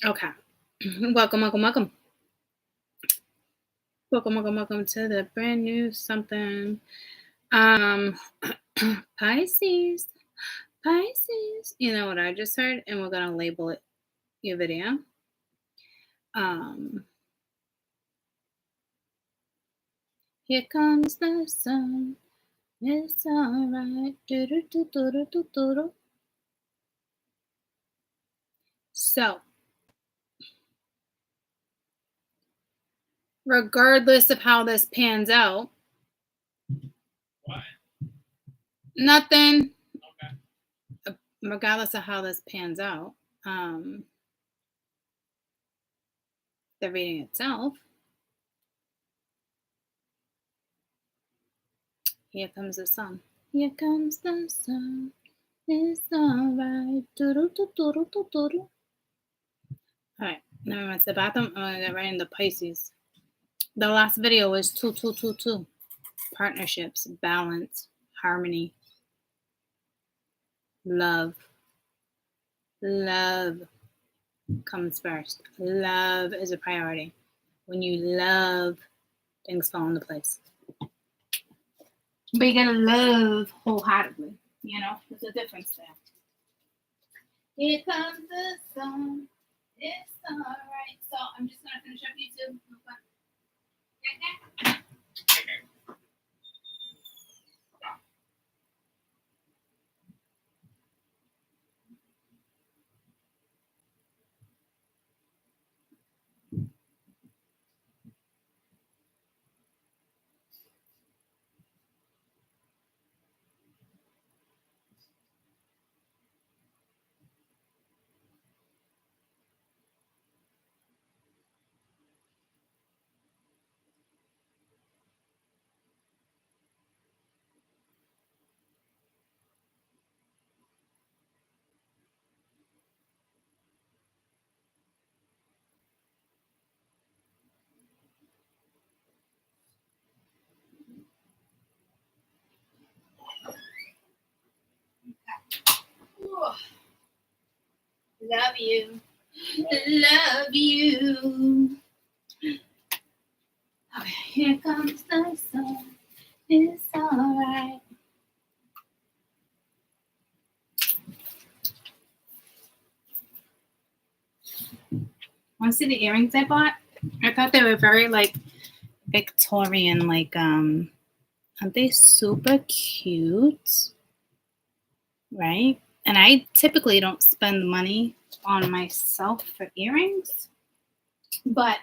Okay. Welcome, welcome, welcome. Welcome, welcome, welcome to the brand new something. Um Pisces. Pisces. You know what I just heard? And we're gonna label it your video. Um Here comes the sun. It's alright. Do-do-do-do-do-do-do. So regardless of how this pans out, What? nothing. Okay. Regardless of how this pans out, the reading itself. Here comes the sun. Here comes the sun. It's alright. Alright, now we went to the bathroom. I'm gonna get right into Pisces. The last video was 2 partnerships, balance, harmony, love. Love comes first. Love is a priority. When you love, things fall into place. But you gotta love wholeheartedly. You know, there's a difference there. Here comes the sun. It's alright. So I'm just gonna finish up YouTube. Okay? Love you. Love you. Okay, here comes the sun. It's alright. Want to see the earrings I bought? I thought they were very like Victorian, like aren't they super cute? Right? And I typically don't spend money on myself for earrings, but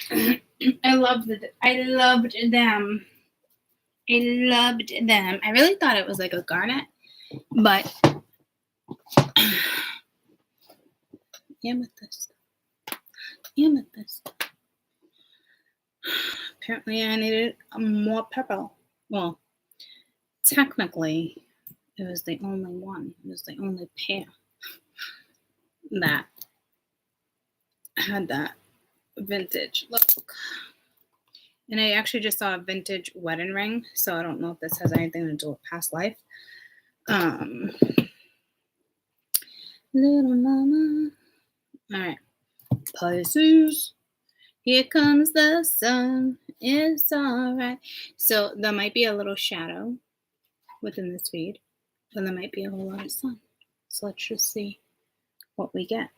I loved them. I loved them. I really thought it was like a garnet, but amethyst. Apparently, I needed more purple. Well, technically, it was the only one. It was the only pair that had that vintage look. And I actually just saw a vintage wedding ring, so I don't know if this has anything to do with past life. Little mama. All right. Pisces. Here comes the sun. It's all right. So there might be a little shadow within this feed, and there might be a whole lot of sun. So let's just see what we get.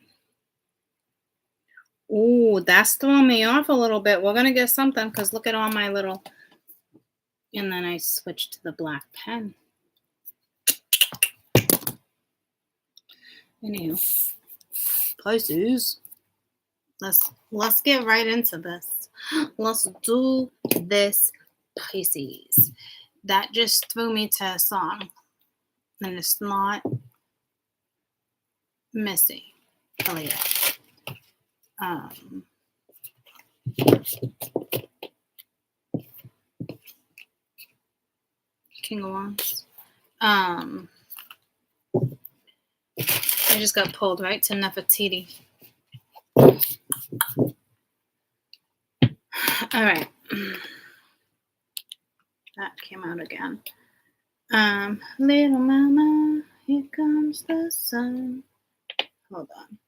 Oh, that's throwing me off a little bit. We're going to get something because look at all my little... And then I switched to the black pen. Anywho, Pisces. Let's get right into this. Let's do this, Pisces. That just threw me to a song. And it's not Missy Elliott. King of Wands. I just got pulled right to Nefertiti. All right. That came out again. Little mama, here comes the sun. Hold on.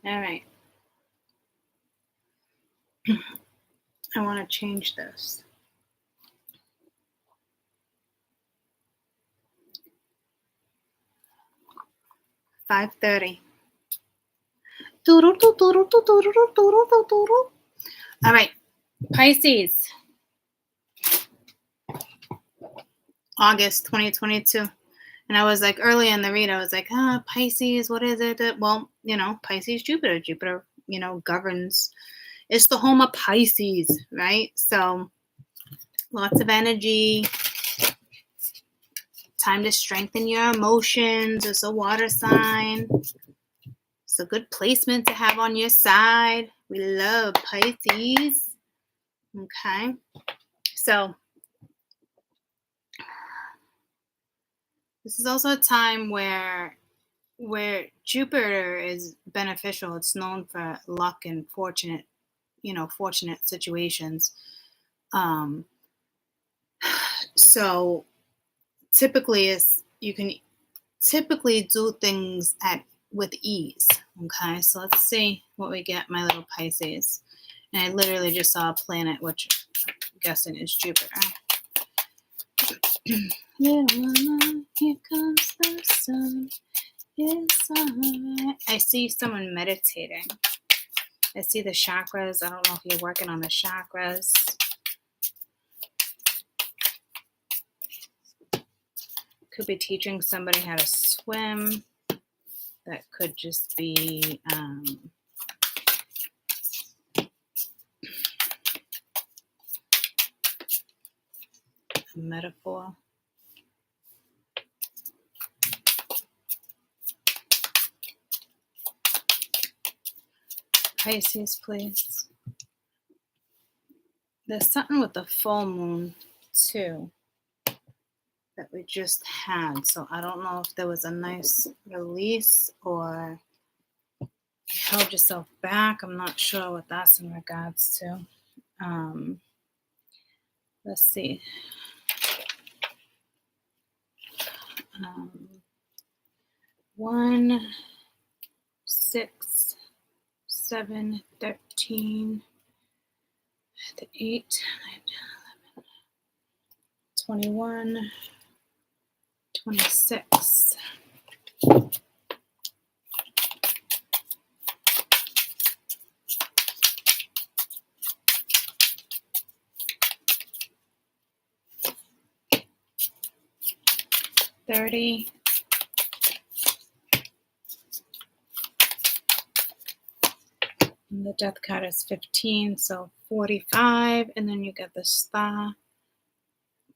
All right. I want to change this. $5:30. All right, Pisces, August 2022. And I was like, early in the read, I was like, Pisces, what is it? Well, Pisces, Jupiter. Jupiter, governs. It's the home of Pisces, right? So lots of energy. Time to strengthen your emotions. It's a water sign. It's a good placement to have on your side. We love Pisces. Okay. So this is also a time where Jupiter is beneficial. It's known for luck and fortunate situations. So typically you can typically do things with ease. Okay, so let's see what we get, my little Pisces. And I literally just saw a planet, which I'm guessing is Jupiter. Little mama, here comes the sun. It's alright. I see someone meditating. I see the chakras. I don't know if you're working on the chakras. Could be teaching somebody how to swim. That could just be a metaphor. Pisces, please. There's something with the full moon, too, that we just had. So I don't know if there was a nice release or you held yourself back. I'm not sure what that's in regards to. Let's see. 1, 6, 7, 13, 8, 9, 11, 21, 26. $30. And the death card is 15, so 45, and then you get the star.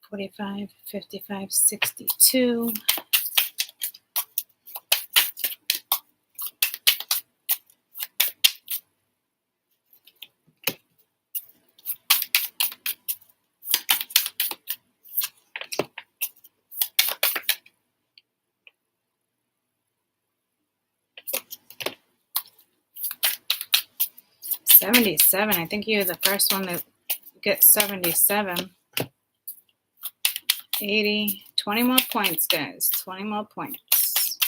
45, 55, 62. $77. I think you're the first one to get 77. 80. 20 more points, guys. 20 more points.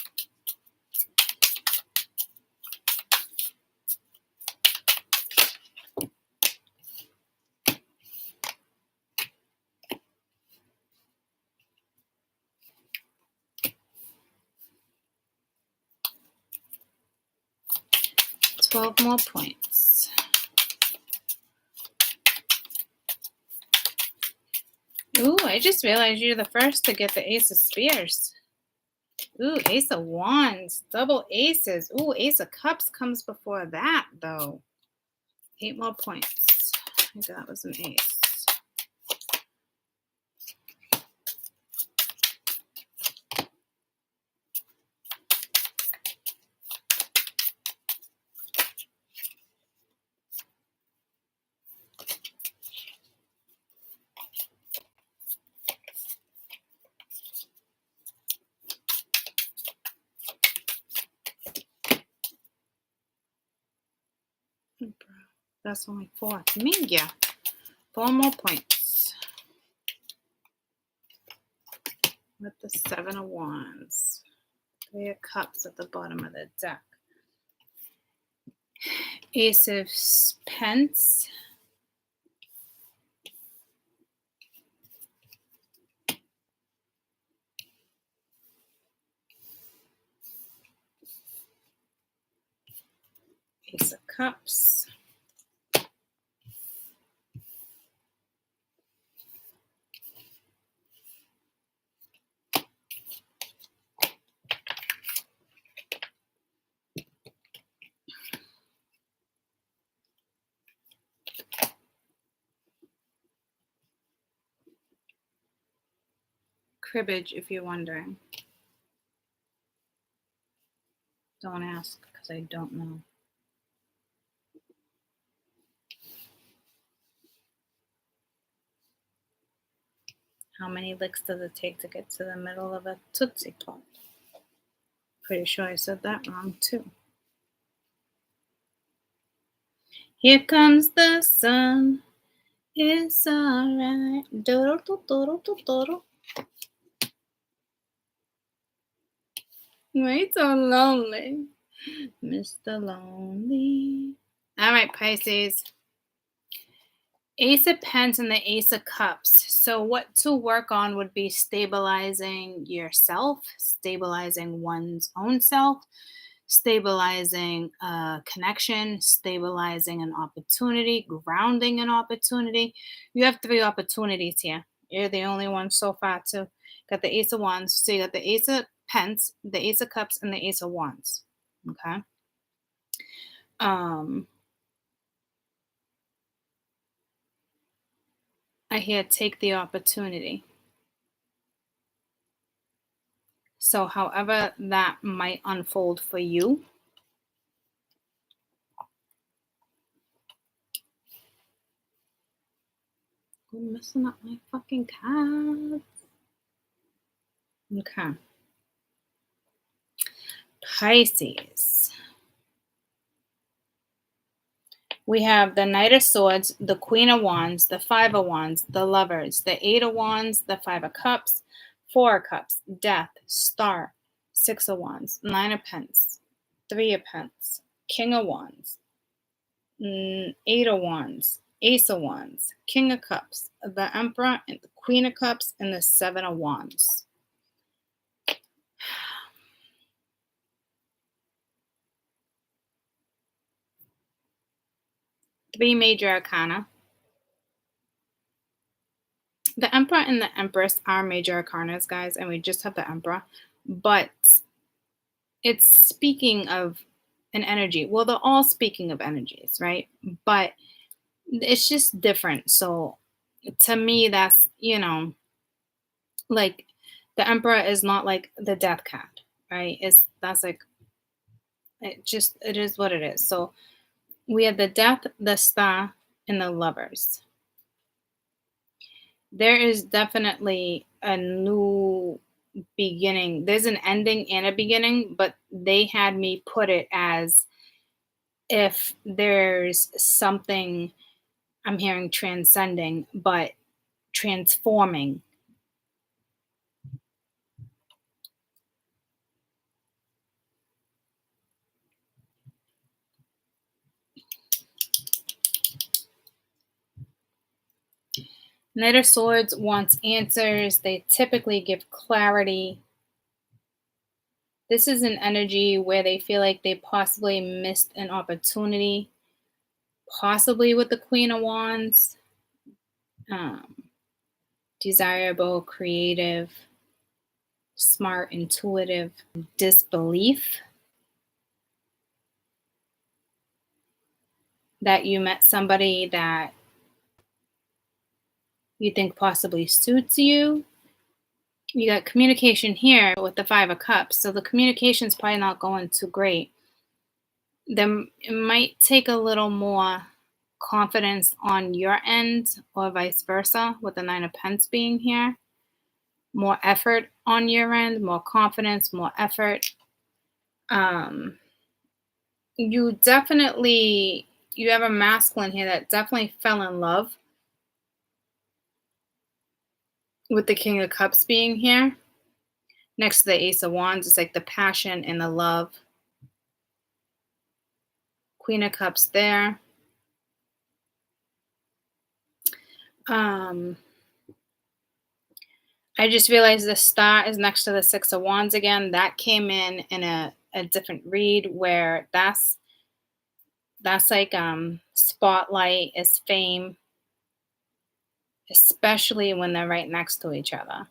$12 more points. Ooh, I just realized you're the first to get the Ace of Spears. Ooh, Ace of Wands, double aces. Ooh, Ace of Cups comes before that, though. 8 more points. I think that was an ace. That's only 4. Minga. 4 more points. With the 7 of Wands. 3 of Cups at the bottom of the deck. Ace of Pence. Ace of Cups. Cribbage, if you're wondering. Don't ask, because I don't know. How many licks does it take to get to the middle of a Tootsie Pop? Pretty sure I said that wrong, too. Here comes the sun. It's alright. Why so lonely? Mr. Lonely. All right, Pisces. Ace of Pence and the Ace of Cups. So what to work on would be stabilizing yourself, stabilizing one's own self, stabilizing a connection, stabilizing an opportunity, grounding an opportunity. You have 3 opportunities here. You're the only one so far too. Got the Ace of Wands. So you got the Ace of Pence, the Ace of Cups, and the Ace of Wands. Okay. I hear take the opportunity. So however that might unfold for you, I'm messing up my fucking cards. Okay. Pisces. We have the Knight of Swords, the Queen of Wands, the Five of Wands, the Lovers, the Eight of Wands, the Five of Cups, Four of Cups, Death, Star, Six of Wands, Nine of Pence, Three of Pence, King of Wands, Eight of Wands, Ace of Wands, King of Cups, the Emperor, and the Queen of Cups, and the Seven of Wands. Three major arcana. The Emperor and the Empress are major arcanas, guys, and we just have the Emperor. But it's speaking of an energy. Well, they're all speaking of energies, right? But it's just different. So to me, that's, like the Emperor is not like the Death card, right? That's like, it is what it is. So we have the Death, the Star, and the Lovers. There is definitely a new beginning. There's an ending and a beginning, but they had me put it as if there's something, I'm hearing transcending, but transforming. Knight of Swords wants answers. They typically give clarity. This is an energy where they feel like they possibly missed an opportunity, possibly with the Queen of Wands. Desirable, creative, smart, intuitive, disbelief that you met somebody that you think possibly suits you. You got communication here with the Five of Cups, so the communication's probably not going too great. Then it might take a little more confidence on your end or vice versa with the Nine of Pence being here. More effort on your end, more confidence, more effort. You have a masculine here that definitely fell in love with the King of Cups being here. Next to the Ace of Wands, it's like the passion and the love. Queen of Cups there. I just realized the star is next to the Six of Wands again. That came in a different read where that's like spotlight is fame, especially when they're right next to each other.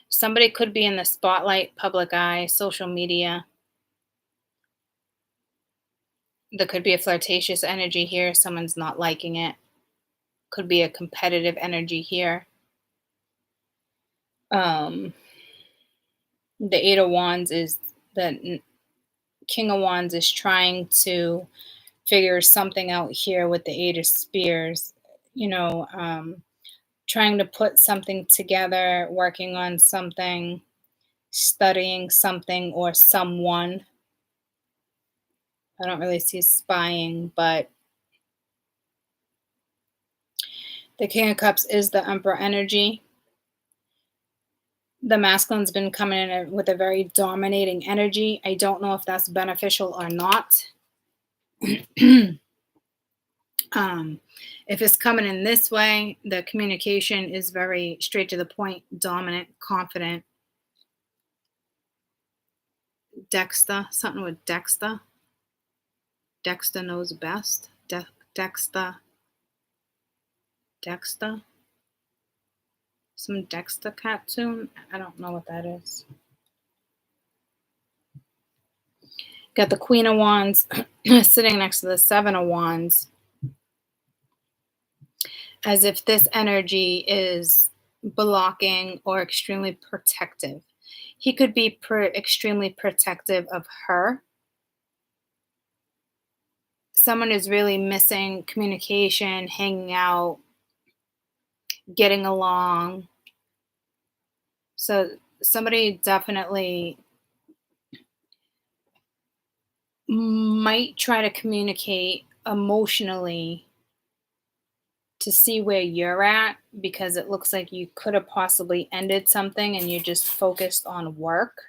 Somebody could be in the spotlight, public eye, social media. There could be a flirtatious energy here. Someone's not liking it. Could be a competitive energy here. The Eight of Wands is the King of Wands is trying to figure something out here with the Eight of Spears. Trying to put something together, working on something, studying something or someone. I don't really see spying, but the King of Cups is the Emperor energy. The masculine's been coming in with a very dominating energy. I don't know if that's beneficial or not. If it's coming in this way, the communication is very straight to the point, dominant, confident. Dexter, something with Dexter. Dexter knows best. Dexter. Some Dexter cartoon. I don't know what that is. Got the Queen of Wands sitting next to the Seven of Wands. As if this energy is blocking or extremely protective. He could be extremely protective of her. Someone is really missing communication, hanging out, getting along. So somebody definitely might try to communicate emotionally to see where you're at, because it looks like you could have possibly ended something and you're just focused on work.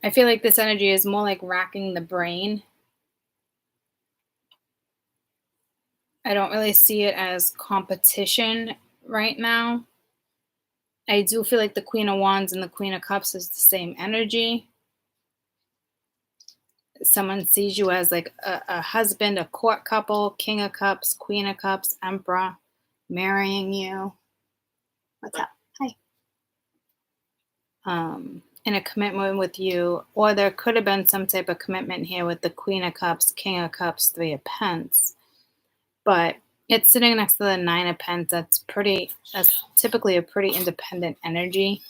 I feel like this energy is more like racking the brain. I don't really see it as competition right now. I do feel like the Queen of Wands and the Queen of Cups is the same energy. Someone sees you as like a husband, a court couple, King of Cups, Queen of Cups, Emperor, marrying you. What's up? Hi. In a commitment with you, or there could have been some type of commitment here with the Queen of Cups, King of Cups, Three of Pentacles. But it's sitting next to the Nine of Pentacles. That's typically a pretty independent energy.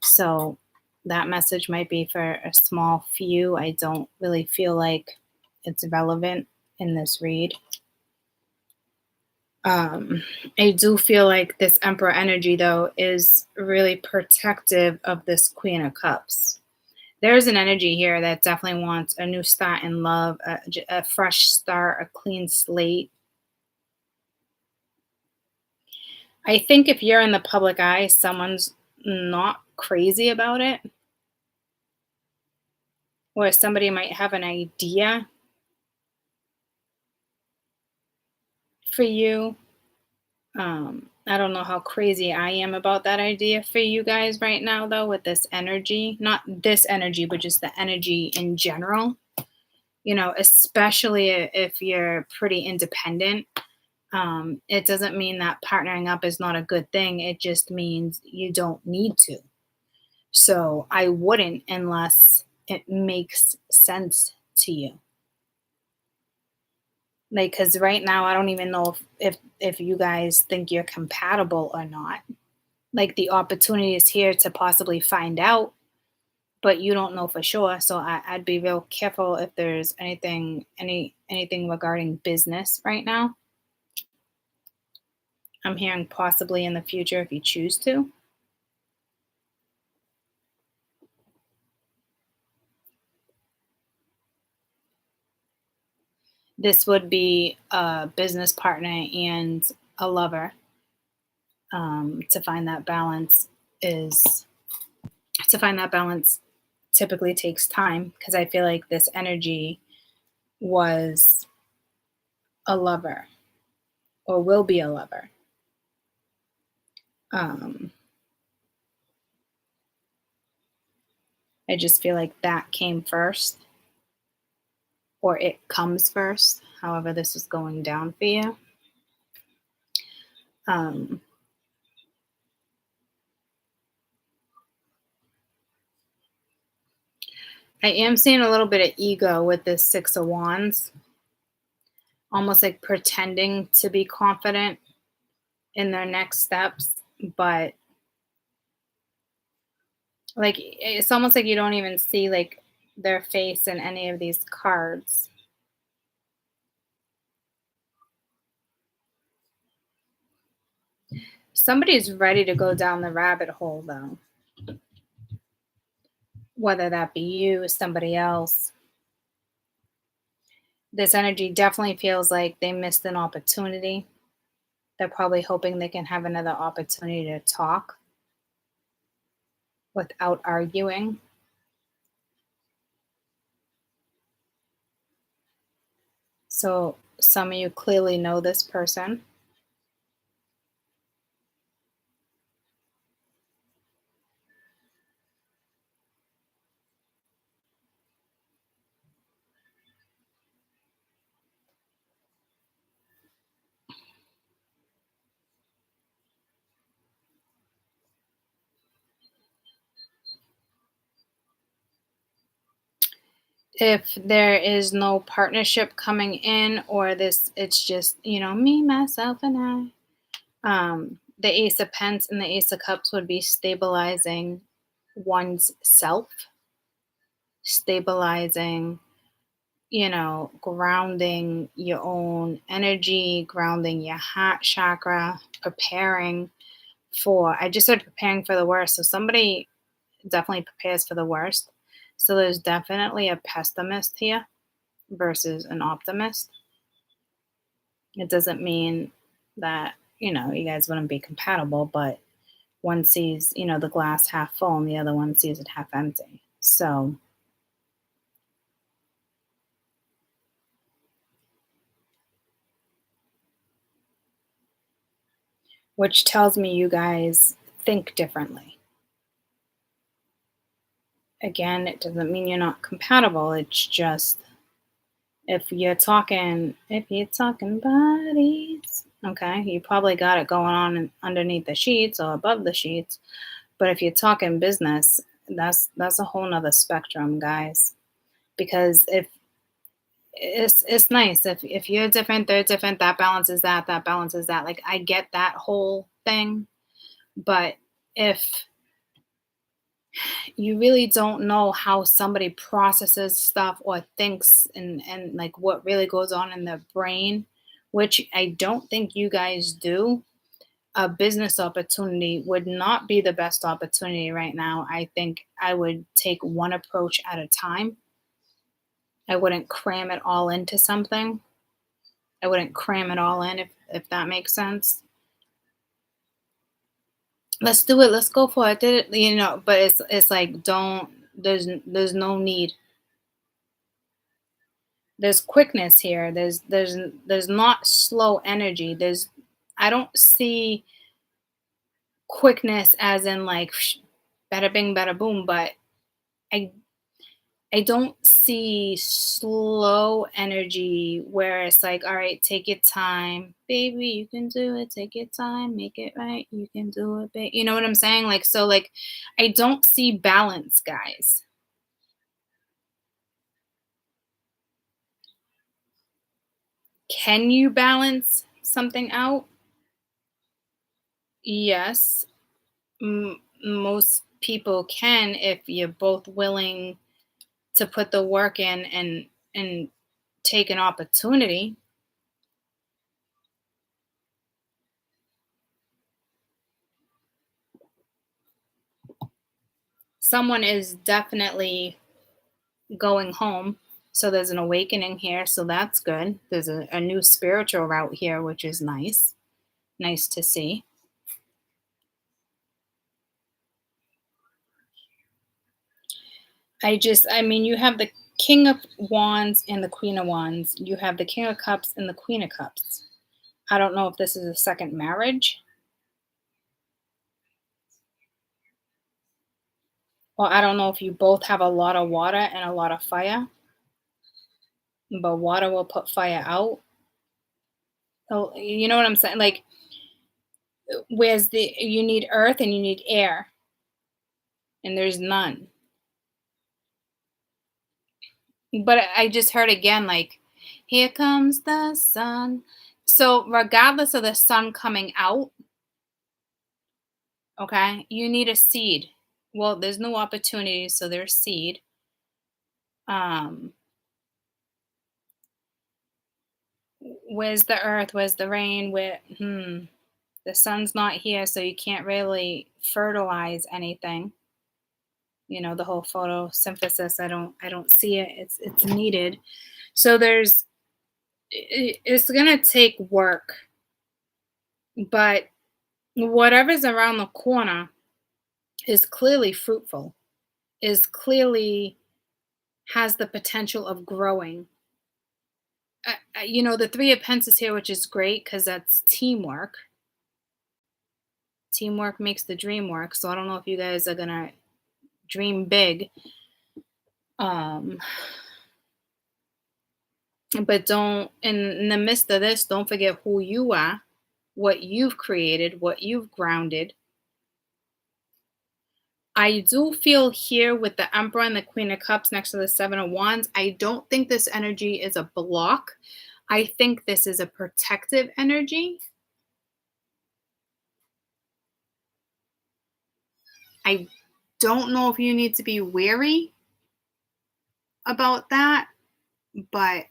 So that message might be for a small few. I don't really feel like it's relevant in this read. I do feel like this Emperor energy, though, is really protective of this Queen of Cups. There's an energy here that definitely wants a new start in love, a fresh start, a clean slate. I think if you're in the public eye, someone's not crazy about it. Or somebody might have an idea for you. I don't know how crazy I am about that idea for you guys right now, though, with this energy. Not this energy, but just the energy in general. Especially if you're pretty independent. It doesn't mean that partnering up is not a good thing. It just means you don't need to. So I wouldn't unless it makes sense to you. Like, because right now I don't even know if you guys think you're compatible or not. Like, the opportunity is here to possibly find out, but you don't know for sure. So I'd be real careful if there's anything regarding business right now. I'm hearing possibly in the future if you choose to. This would be a business partner and a lover. To find that balance is to find that balance typically takes time because I feel like this energy was a lover or will be a lover. Um, I just feel like that came first, or it comes first, however, this is going down for you. Um, I am seeing a little bit of ego with this Six of Wands, almost like pretending to be confident in their next steps, but like it's almost like you don't even see like their face in any of these cards. Somebody's ready to go down the rabbit hole though, whether that be you, somebody else. This energy definitely feels like they missed an opportunity. They're probably hoping they can have another opportunity to talk without arguing. So some of you clearly know this person. If there is no partnership coming in, or this, it's just, me, myself, and the Ace of Pence and the Ace of Cups would be stabilizing one's self, stabilizing, grounding your own energy, grounding your heart chakra, preparing for, I just said preparing for the worst. So somebody definitely prepares for the worst. So there's definitely a pessimist here versus an optimist. It doesn't mean that, you guys wouldn't be compatible, but one sees, the glass half full and the other one sees it half empty. So, which tells me you guys think differently. Again, it doesn't mean you're not compatible. It's just if you're talking bodies, okay, you probably got it going on underneath the sheets or above the sheets. But if you're talking business, that's a whole nother spectrum, guys. Because if it's nice if you're different, they're different, that balances that balances that. Like I get that whole thing, but if you really don't know how somebody processes stuff or thinks and like what really goes on in their brain, which I don't think you guys do, a business opportunity would not be the best opportunity right now. I think I would take one approach at a time. I wouldn't cram it all into something. I wouldn't cram it all in if that makes sense. Let's do it. Let's go for it. Did it, but it's like don't there's no need. There's quickness here. There's not slow energy. I don't see quickness as in like bada bing bada boom, but I I don't see slow energy where it's like, all right, take your time, baby, you can do it. Take your time, make it right. You can do it, babe. You know what I'm saying? Like, so, like, I don't see balance, guys. Can you balance something out? Yes, most people can if you're both willing to put the work in and take an opportunity. Someone is definitely going home. So there's an awakening here. So that's good. There's a new spiritual route here, which is nice. Nice to see. I mean, you have the King of Wands and the Queen of Wands. You have the King of Cups and the Queen of Cups. I don't know if this is a second marriage, or I don't know if you both have a lot of water and a lot of fire, but water will put fire out. So, you know what I'm saying? Like, where's the you need earth and you need air, and there's none. But I just heard again, like, here comes the sun. So, regardless of the sun coming out, okay, you need a seed. Well, there's no opportunity, so there's seed. Um, where's the earth? Where's the rain? The sun's not here, so you can't really fertilize anything. You know, the whole photosynthesis. I don't see it. It's needed. So it's gonna take work, but whatever's around the corner is clearly fruitful, is clearly has the potential of growing. The Three of Pentacles here, which is great because that's teamwork. Teamwork makes the dream work. So I don't know if you guys are gonna dream big, um, but don't in the midst of this, don't forget who you are, what you've created, what you've grounded. I do feel here with the Emperor and the Queen of Cups next to the Seven of Wands, I don't think this energy is a block. I think this is a protective energy. I don't know if you need to be wary about that, but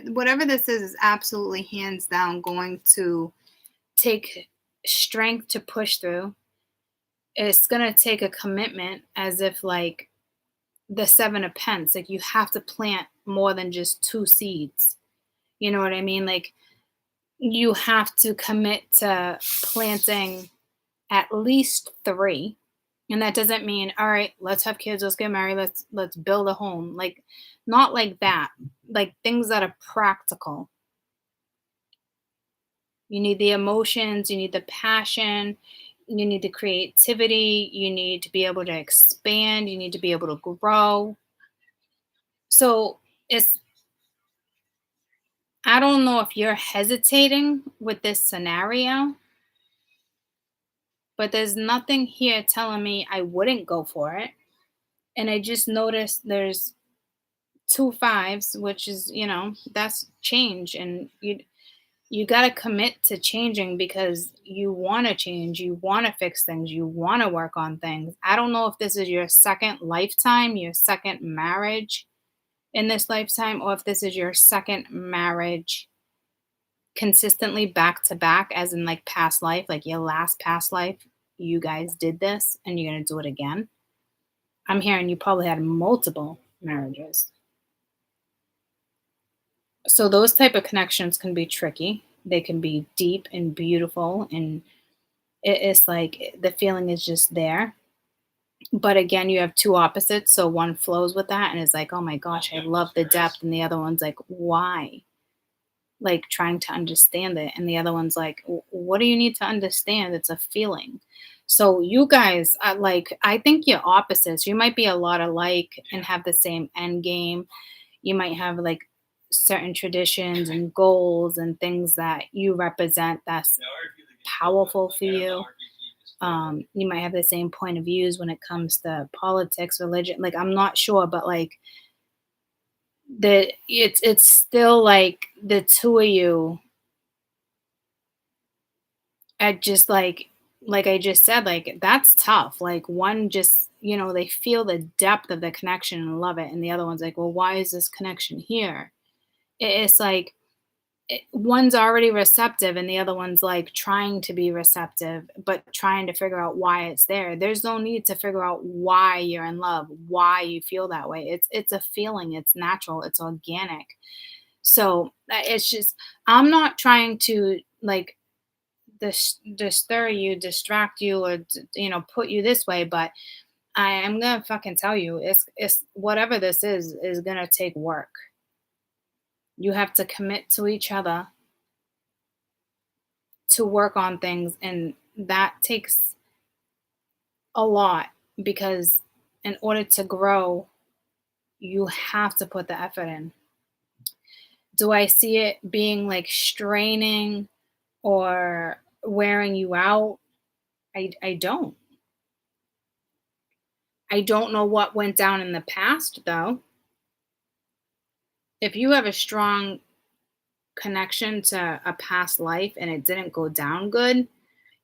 whatever this is absolutely hands down going to take strength to push through. It's going to take a commitment, as if like the Seven of Pence, like you have to plant more than just two seeds. You know what I mean? Like you have to commit to planting at least three. And that doesn't mean, all right, let's have kids, let's get married, let's build a home. Like not like that. Like things that are practical. You need the emotions, you need the passion, you need the creativity, you need to be able to expand, you need to be able to grow. So it's I don't know if you're hesitating with this scenario, but there's nothing here telling me I wouldn't go for it. And I just noticed there's two fives, which is, that's change. And you got to commit to changing because you want to change, you want to fix things, you want to work on things. I don't know if this is your second lifetime, your second marriage in this lifetime, or if this is your second marriage consistently back to back, as in like past life, like your last past life, you guys did this and you're going to do it again. I'm hearing you probably had multiple marriages. So those type of connections can be tricky. They can be deep and beautiful, and it's like the feeling is just there. But again, you have two opposites, so one flows with that and is like, oh my gosh, I love the depth, and the other one's like, why? Like trying to understand it, and the other one's like, what do you need to understand? It's a feeling. So you guys are like, I think you're opposites. You might be a lot alike and have the same end game. You might have like certain traditions and goals and things that you represent that's powerful for you. You might have the same point of views when it comes to politics, religion. Like I'm not sure, but like it's still like the two of you at just like I just said, like that's tough. Like one just, they feel the depth of the connection and love it, and the other one's like, well, why is this connection here? It's like one's already receptive and the other one's like trying to be receptive but trying to figure out why it's there. There's no need to figure out why you're in love, why you feel that way. It's a feeling, it's natural, it's organic. So it's just, I'm not trying to like disturb you, distract you, or put you this way, but I am gonna fucking tell you, it's whatever this is gonna take work. You have to commit to each other to work on things, and that takes a lot because in order to grow, you have to put the effort in. Do I see it being like straining or wearing you out? I don't. I don't know what went down in the past though. If you have a strong connection to a past life and it didn't go down good,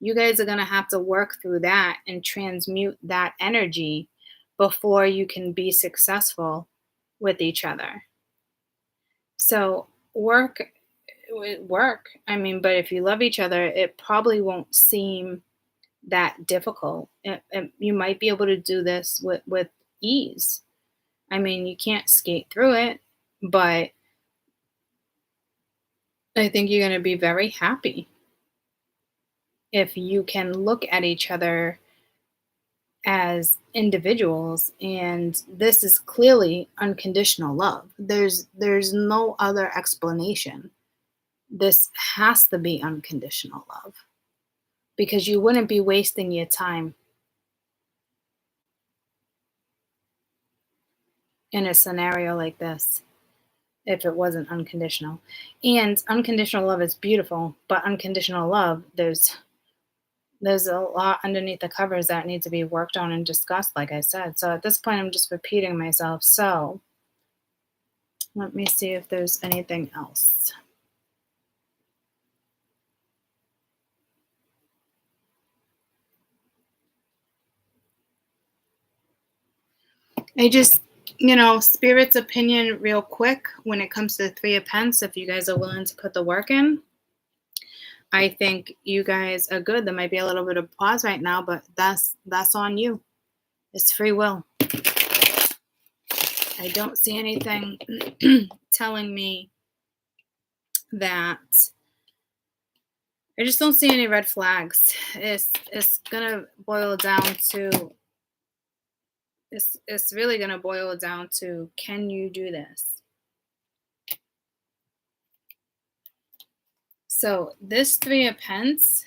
you guys are going to have to work through that and transmute that energy before you can be successful with each other. So, work. I mean, but if you love each other, it probably won't seem that difficult. You might be able to do this with ease. I mean, you can't skate through it, but I think you're going to be very happy if you can look at each other as individuals, and this is clearly unconditional love. There's no other explanation. This has to be unconditional love because you wouldn't be wasting your time in a scenario like this if it wasn't unconditional. And unconditional love is beautiful, but unconditional love, there's a lot underneath the covers that need to be worked on and discussed, like I said. So at this point, I'm just repeating myself. So let me see if there's anything else. I just, Spirit's opinion real quick when it comes to the Three of Pentacles, if you guys are willing to put the work in, I think you guys are good. There might be a little bit of pause right now, but that's on you. It's free will. I don't see anything telling me that. I just don't see any red flags. It's gonna boil down to. It's really gonna boil down to, can you do this? So this Three of Pentacles,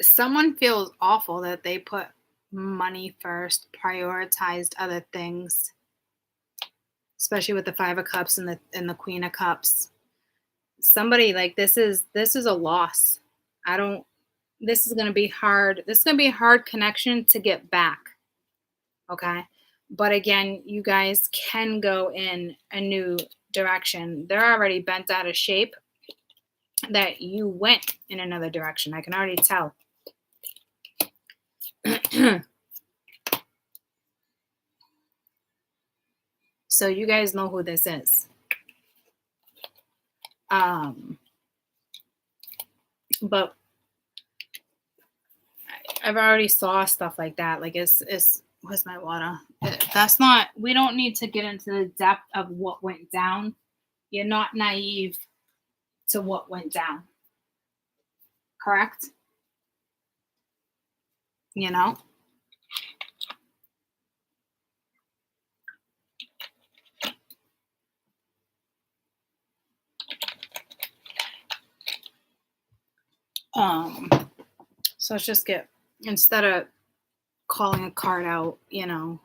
someone feels awful that they put money first, prioritized other things, especially with the Five of Cups and the Queen of Cups. Somebody like this is a loss. This is going to be hard. This is going to be a hard connection to get back. Okay. But again, you guys can go in a new direction. They're already bent out of shape that you went in another direction. I can already tell. So you guys know who this is. But I've already saw stuff like that. Like it's where's my water? That's not, we don't need to get into the depth of what went down. You're not naive to what went down. Correct? So let's just get, instead of calling a card out, the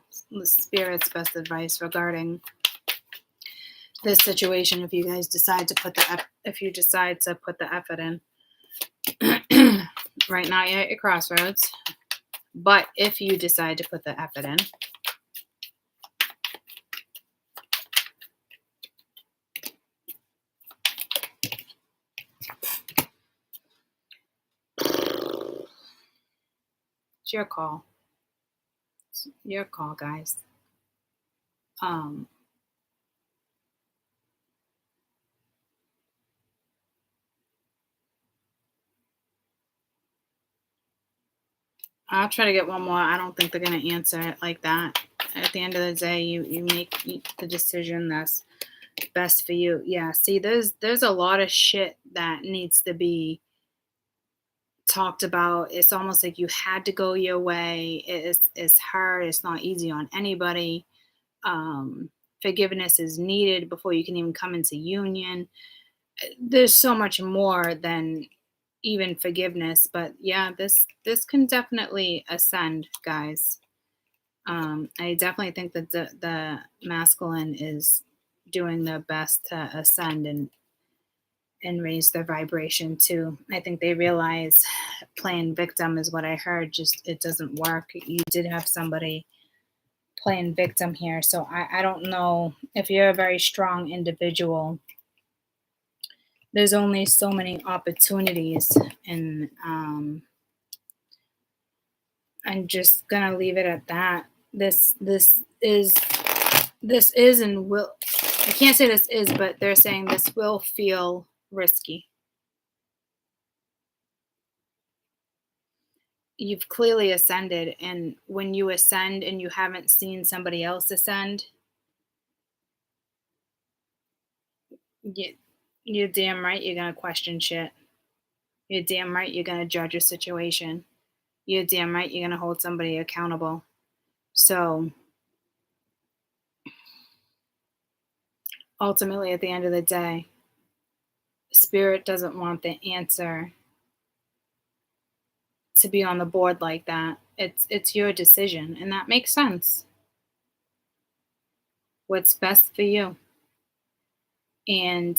Spirit's best advice regarding this situation, if you guys decide to put the effort in. Right now you're at your crossroads, but if you decide to put the effort in, it's your call. It's your call, guys. I'll try to get one more. I don't think they're going to answer it like that. At the end of the day, you make the decision that's Best for you. Yeah. See, there's a lot of shit that needs to be talked about. It's almost like you had to go your way. It's hard. It's not easy on anybody. Um, Forgiveness is needed before you can even come into union. There's so much more than even forgiveness, but yeah, this can definitely ascend, guys. I definitely think that the masculine is doing their best to ascend and raise their vibration too. I think they realize playing victim is what I heard. Just it doesn't work. You did have somebody playing victim here, so I don't know if you're a very strong individual. There's only so many opportunities, and I'm just gonna leave it at that. This is and will, I can't say this is, but they're saying this will feel risky. You've clearly ascended, and when you ascend and you haven't seen somebody else ascend, you, you're damn right you're gonna question shit. You're damn right you're gonna judge a situation. You're damn right you're gonna hold somebody accountable. So ultimately, at the end of the day, spirit doesn't want the answer to be on the board like that. It's your decision, and that makes sense. What's best for you. And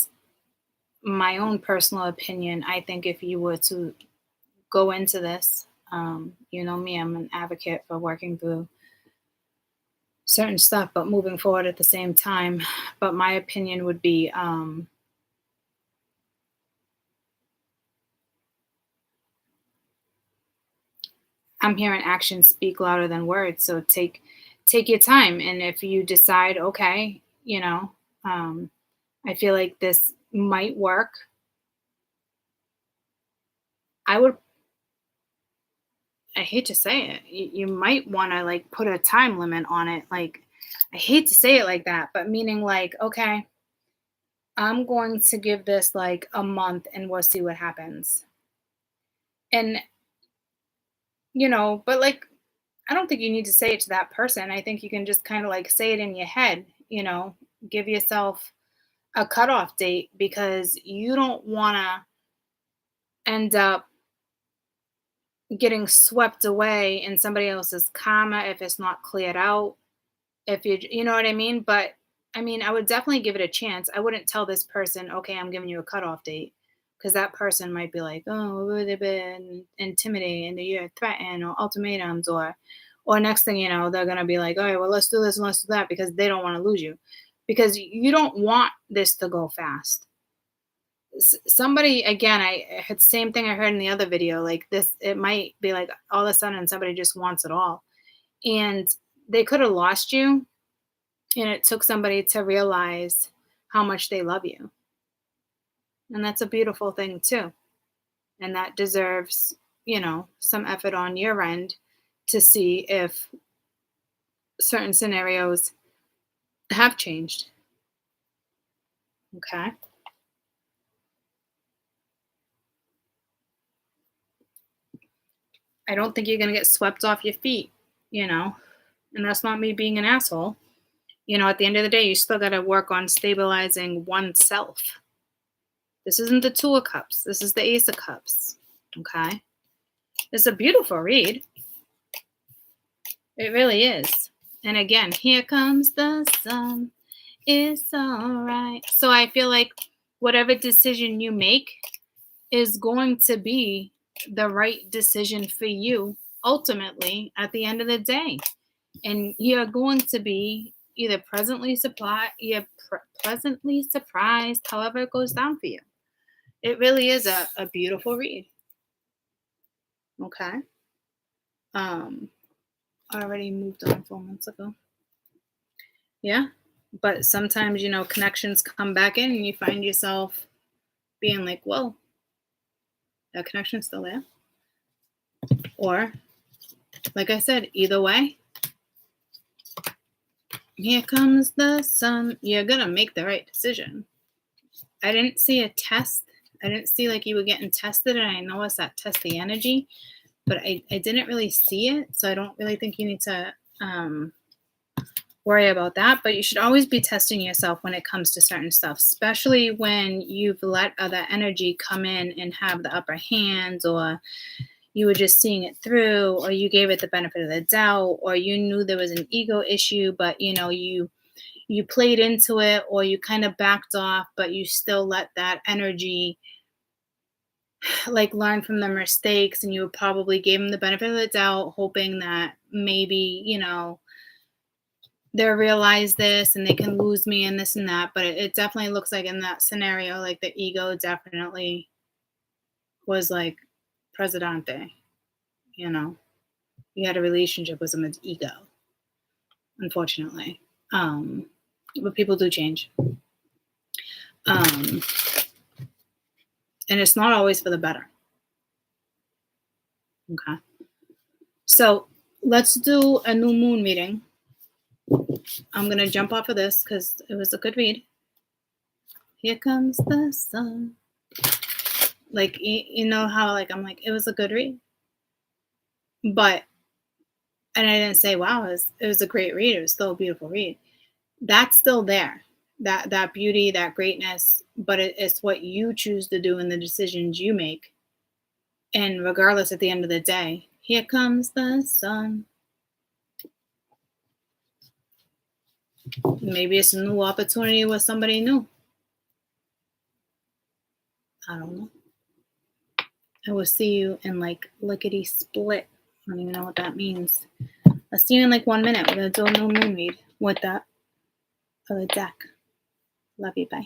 my own personal opinion, I think if you were to go into this, you know me, I'm an advocate for working through certain stuff, but moving forward at the same time. But my opinion would be, I'm hearing actions speak louder than words. So take your time, and if you decide, okay, I feel like this might work, I would. I hate to say it. You might want to like put a time limit on it. Like, I hate to say it like that, but meaning like, okay, I'm going to give this like a month and we'll see what happens. And, but like, I don't think you need to say it to that person. I think you can just kind of like say it in your head, give yourself a cutoff date, because you don't want to end up getting swept away in somebody else's karma if it's not cleared out. If you know what I mean? But I mean, I would definitely give it a chance. I wouldn't tell this person, okay, I'm giving you a cutoff date, because that person might be like, oh, they've been intimidated, you're threatened, or ultimatums, or next thing you know, they're gonna be like, all right, well, let's do this and let's do that, because they don't want to lose you, because you don't want this to go fast. Somebody, again, I had the same thing I heard in the other video, like this, it might be like all of a sudden somebody just wants it all, and they could have lost you. And it took somebody to realize how much they love you. And that's a beautiful thing too. And that deserves, some effort on your end to see if certain scenarios have changed. Okay. I don't think you're going to get swept off your feet, and that's not me being an asshole. At the end of the day, you still got to work on stabilizing oneself. This isn't the Two of Cups. This is the Ace of Cups. Okay. It's a beautiful read. It really is. And again, here comes the sun. It's all right. So I feel like whatever decision you make is going to be the right decision for you ultimately at the end of the day. And you're going to be either pleasantly surprised, however it goes down for you. It really is a beautiful read. Okay. Already moved on 4 months ago. Yeah. But sometimes, connections come back in and you find yourself being like, whoa, that connection's still there. Or, like I said, either way, Here comes the sun. You're going to make the right decision. I didn't see a test. I didn't see like you were getting tested, and I know it's that testy energy, but I didn't really see it, so I don't really think you need to worry about that. But you should always be testing yourself when it comes to certain stuff, especially when you've let other energy come in and have the upper hand, or you were just seeing it through, or you gave it the benefit of the doubt, or you knew there was an ego issue, but you played into it, or you kind of backed off, but you still let that energy like learn from the mistakes, and you probably gave them the benefit of the doubt, hoping that maybe, they'll realize this and they can lose me and this and that. But it definitely looks like in that scenario, like the ego definitely was like Presidente, you had a relationship with someone's ego, unfortunately. But people do change. And it's not always for the better. Okay. So let's do a new moon reading. I'm going to jump off of this because it was a good read. Here comes the sun. Like, you know how, like, I'm like, it was a good read. But, and I didn't say, wow, it was a great read. It was still a beautiful read. That's still there. That beauty, that greatness, but it's what you choose to do and the decisions you make. And regardless, at the end of the day, here comes the sun. Maybe it's a new opportunity with somebody new. I don't know. I will see you in like lickety split. I don't even know what that means. I'll see you in like 1 minute. We're going to do a new moon read with that other deck. Love you. Bye.